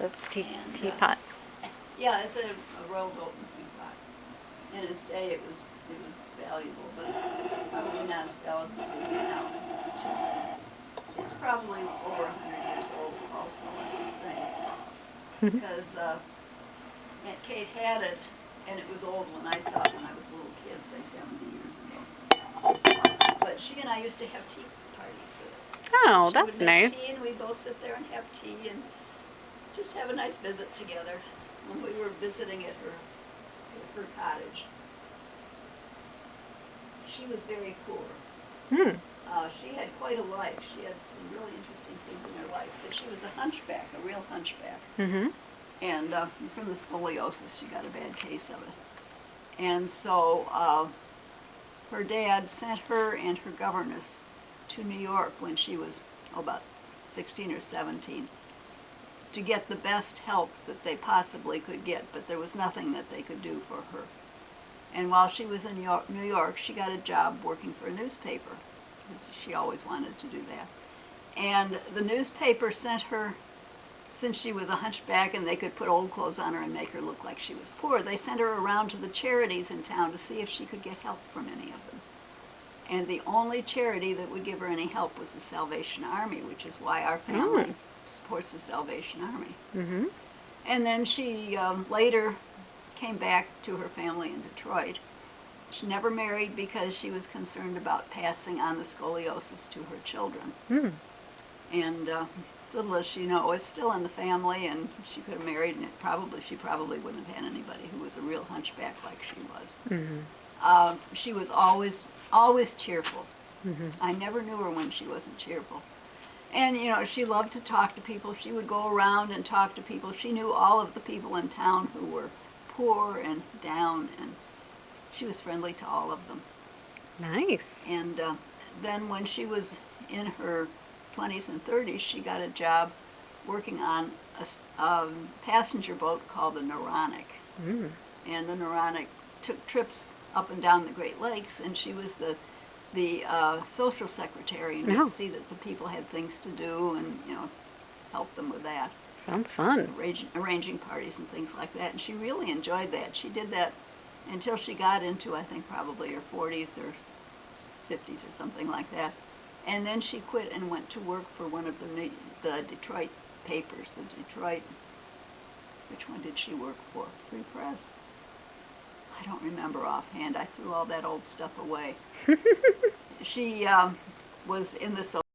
says And, teapot. Yeah, it's a rowboat and teapot. In its day, it was valuable, but it's probably not as valuable now. It's probably over 100 years old also, I would think. Because Aunt Kate had it, and it was old when I saw it when I was a little kid, say 70 years ago. But she and I used to have tea parties with it. Oh, She that's would make nice. tea, and we'd both sit there and have tea and just have a nice visit together when we were visiting at her cottage. She was very poor. Hmm. She had quite a life. She had some really interesting things in her life, but she was a hunchback, a real hunchback. Mm-hmm. And from the scoliosis, she got a bad case of it. And so her dad sent her and her governess to New York when she was about 16 or 17 to get the best help that they possibly could get, but there was nothing that they could do for her. And while she was in New York, she got a job working for a newspaper, because she always wanted to do that. And the newspaper sent her, since she was a hunchback and they could put old clothes on her and make her look like she was poor, they sent her around to the charities in town to see if she could get help from any of them. And the only charity that would give her any help was the Salvation Army, which is why our family supports the Salvation Army. Mm-hmm. And then she later came back to her family in Detroit. She never married because she was concerned about passing on the scoliosis to her children. Mm. And little as she knows, it's still in the family, and she could have married, and she probably wouldn't have had anybody who was a real hunchback like she was. Mm-hmm. She was always cheerful. Mm-hmm. I never knew her when she wasn't cheerful. And, she loved to talk to people. She would go around and talk to people. She knew all of the people in town who were poor and down, and she was friendly to all of them. Nice. And then when she was in her 20s and 30s, she got a job working on a passenger boat called the Noronic. Mm. And the Noronic took trips up and down the Great Lakes, and she was the social secretary, and would see that the people had things to do, and help them with that. Sounds fun. Arranging parties and things like that, and she really enjoyed that. She did that until she got into, I think, probably her 40s or 50s or something like that. And then she quit and went to work for one of the Detroit papers. Which one did she work for? Free Press? I don't remember offhand. I threw all that old stuff away. She was in the